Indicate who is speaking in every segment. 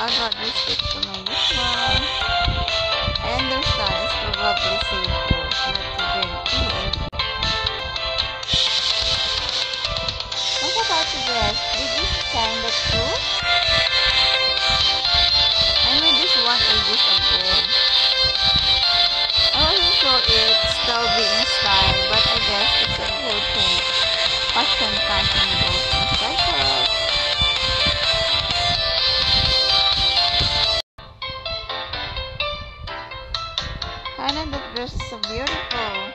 Speaker 1: I'd rather stick to my usual. I understand it's probably safer not to drink tea and what about the rest? Did you sign that too? I made this one ages ago. I wasn't sure it's still be in style, but I guess it's a good thing. Fashion goes in cycles. Hannah, that dress is so beautiful.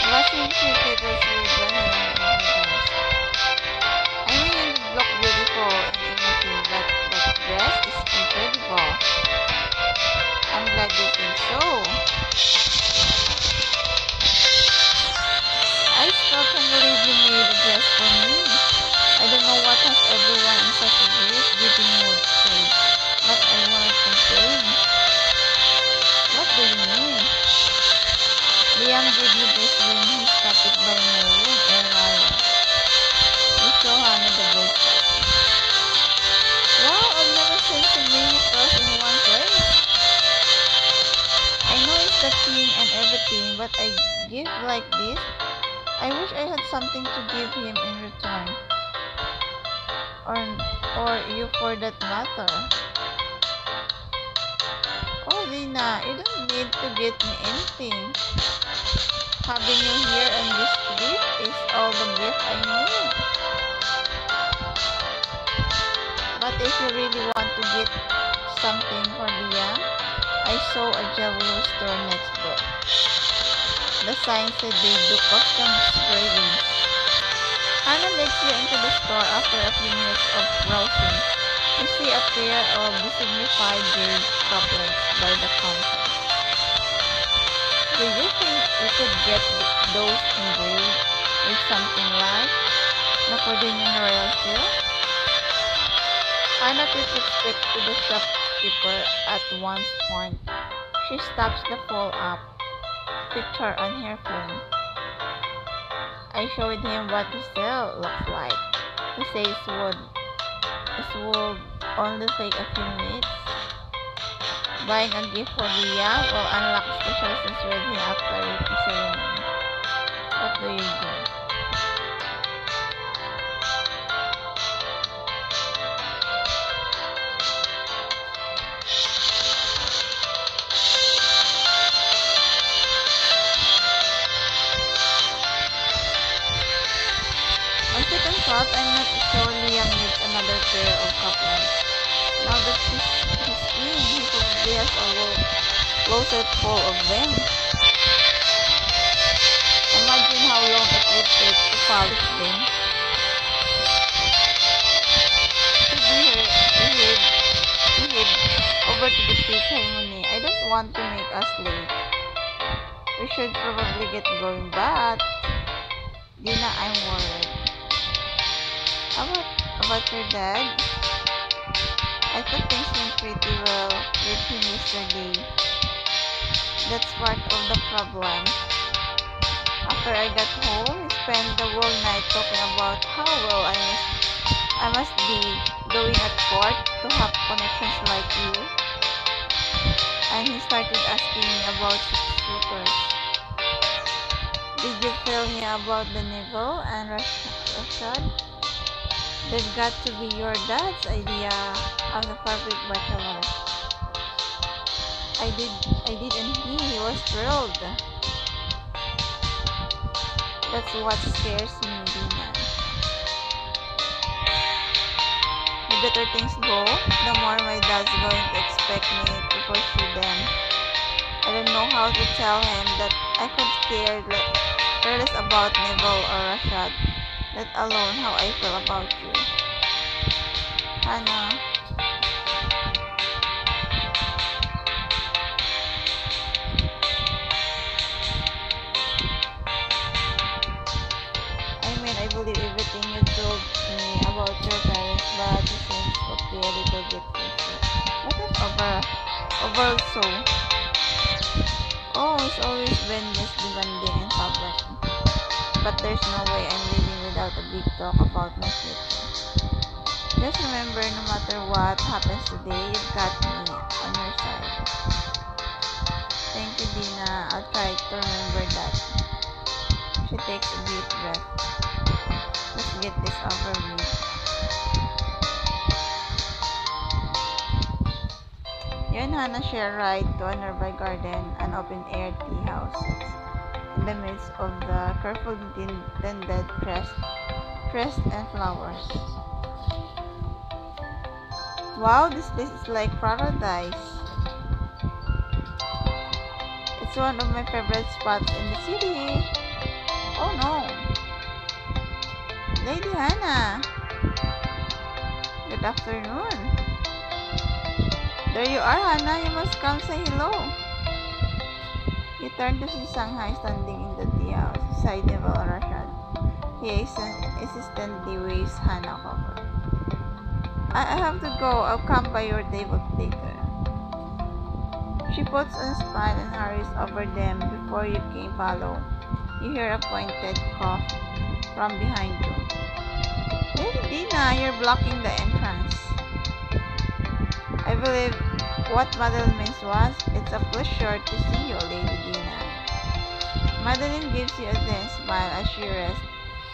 Speaker 1: Russian cricket was really running in her dress. I mean, it look beautiful and everything, but that dress is incredible. I'm glad you think so. I still can't believe you made a dress for me. I don't know what has everyone in such a great giving mood say, but I won't complain. What do you mean? Liam gave me this when he stopped by my room earlier. You show Hannah the bracelet. Wow, I've never seen so many pearls in one place. I know it's the king and everything, but I give like this. I wish I had something to give him in return. Or you for that matter. Oh, Dina, you don't need to get me anything. Having you here on this trip is all the gift I need. But if you really want to get something for Liam, I saw a jewelry store next door. The sign said they do custom engravings. Hannah leads you into the store after a few minutes of browsing. You see a pair of dignified jade couplets by the counter. Do you think you could get those engraved with something like Napoleon Royal Seal? Hannah takes a step to the shopkeeper at one point. She stops the fold-up picture on her phone. I showed him what the sale looks like. He says it would only take a few minutes. Buying a gift for Liam will unlock special scenes with him after the ceremony. What do you do? On second thought, I'm not sure Liam needs another pair of couplets. Now that he's in, he probably has a closet full of them. Imagine how long it would take to polish them. Should we head over to the tea ceremony? I don't want to make us late. We should probably get going, but Dina, I'm worried. About your dad? I thought things went pretty well with him yesterday. That's part of the problem. After I got home, he spent the whole night talking about how well I must be doing at court to have connections like you. And he started asking me about suitors. Did you tell me about the Neville and Rashad? They've got to be your dad's idea of the perfect bachelor. I did, and he was thrilled. That's what scares me, Dina. The better things go, the more my dad's going to expect me to pursue them. I don't know how to tell him that I could care less about Neville or Rashad, let alone how I feel about you. Hannah. I believe everything you told me about your parents, but it seems okay a little bit closer. What is over so? Oh, it's always been this demanding in public. But there's no way I'm living with without a big talk about my future. Just remember, no matter what happens today, you've got me on your side. Thank you, Dina. I'll try to remember that. She takes a deep breath. Let's get this over with. You and Hannah share a ride to a nearby garden, an open-air tea house in the midst of the carefully tended crest and flowers. Wow, this place is like paradise. It's one of my favorite spots in the city. Oh no. Lady Hannah. Good afternoon. There you are, Hannah. You must come say hello. He turned to see Shanghai standing in the tea house beside Neville Rashad. He insistently waves Hannah over. I have to go. I'll come by your table later. She puts on a smile and hurries over them. Before you can follow, you hear a pointed cough from behind you. Lady Dina, you're blocking the entrance. I believe what Madeline means was, it's a pleasure to see you, Lady Dina. Madeline gives you a thin smile as she rests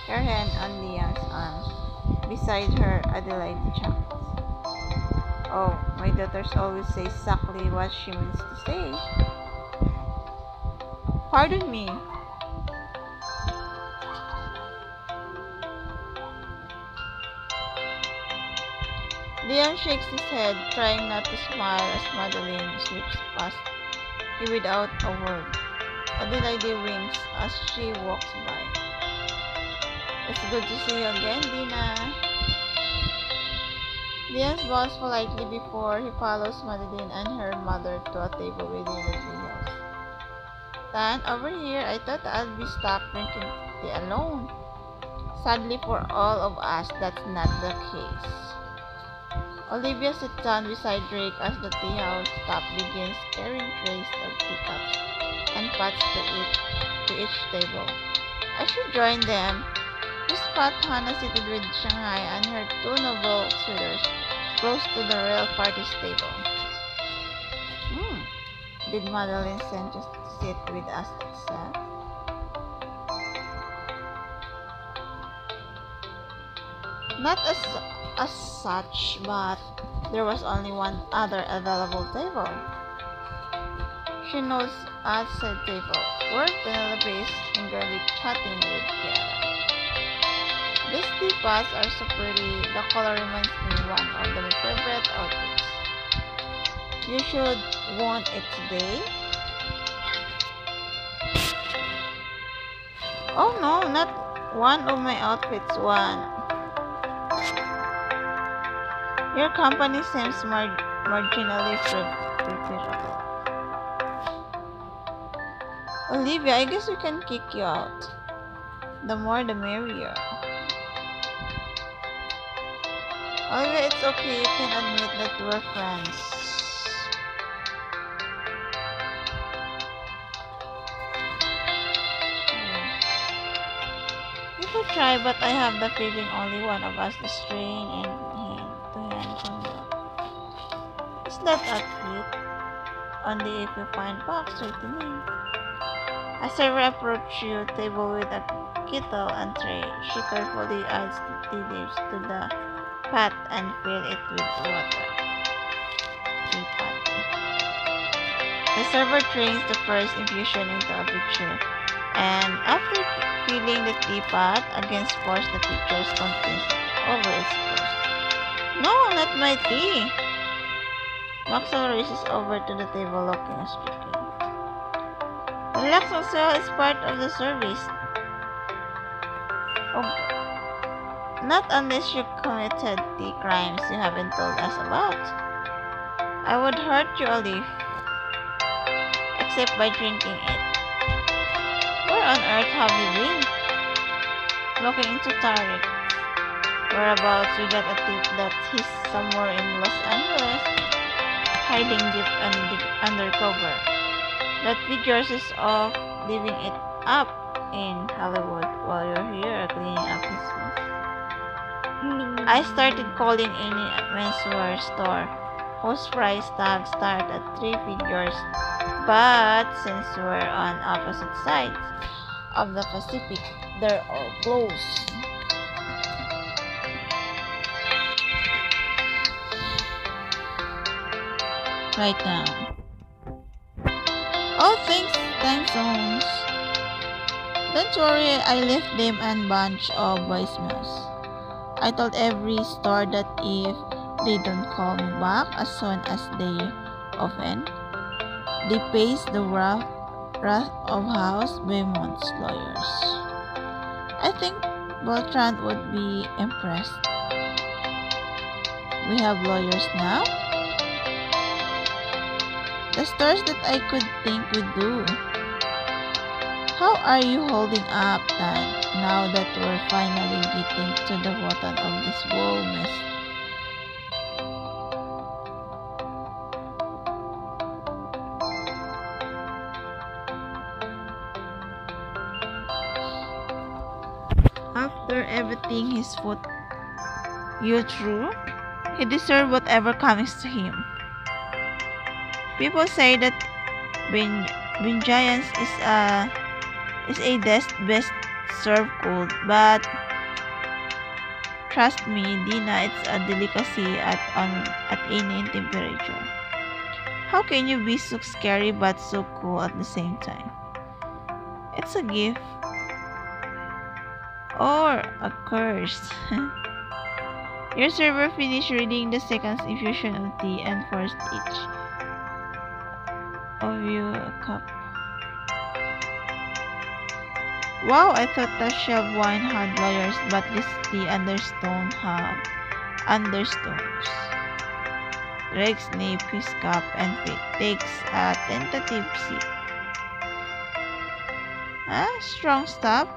Speaker 1: her hand on Leon's arm beside her Adelaide chocolates. Oh, my daughters always say exactly what she means to say. Pardon me. Leon shakes his head, trying not to smile as Madeline slips past him without a word. Adelaide winks as she walks by. It's good to see you again, Dina. Leon bows politely before he follows Madeline and her mother to a table within the treehouse. Dan, over here, I thought I'd be stuck drinking tea alone. Sadly for all of us, that's not the case. Olivia sits down beside Drake as the tea house staff begins carrying trays of teacups and pots to each table. I should join them. We spot Hannah seated with Shanghai and her two noble suitors close to the real party's table. Did Madeline send just to sit with us herself? Not as such, but there was only one other available table. She nods at said table, where Penelope is eagerly chatting with Kiara. These teapots are so pretty. The color reminds me one of my favorite outfits. You should want it today. Oh no, not one of my outfits, one. Your company seems marginally preferable. Olivia, I guess we can kick you out. The more the merrier. Olivia, it's okay. You can admit that we're friends. You could try, but I have the feeling only one of us is straying in hand-to-hand combat. Is that a treat? Only if you find Fox right to me. A server approaches your table with a kettle and tray. She carefully adds the tea leaves to the pot and fill it with water. Teapot. The server trains the first infusion into a pitcher, and after filling the teapot, again pours the pitcher's contents over its course. No, not my tea! Maxwell races over to the table looking stricken. Relax, Maxwell, is part of the service. Oh, not unless you committed the crimes you haven't told us about. I would hurt you, Olive. Except by drinking it. Where on earth have you been? Looking into Tariq. Whereabouts we got a tip that he's somewhere in Los Angeles, hiding deep undercover. That figures is of living it up. in Hollywood while you're here cleaning up his mess. I started calling any menswear store whose price tags start at 3 figures, but since we're on opposite sides of the Pacific, they're all closed. Right now. Oh, thanks, time zones. Don't worry, I left them a bunch of voicemails. I told every store that if they don't call me back as soon as they open, they face the wrath of House Beaumont's lawyers. I think Beltran would be impressed. We have lawyers now? The stores that I could think would do. How are you holding up, Dad, now that we're finally getting to the bottom of this whole mess? After everything he's put you through, he deserves whatever comes to him. People say that vengeance is a best served cold, but trust me, deanna, it's a delicacy at any temperature. How can you be so scary but so cool at the same time? It's a gift or a curse. Your server finished reading the second infusion of tea and forced each of you a cup. Wow, I thought the shelf wine had lawyers, but this tea understones have understones. Greg sniffs his cup and takes a tentative sip. Strong stuff.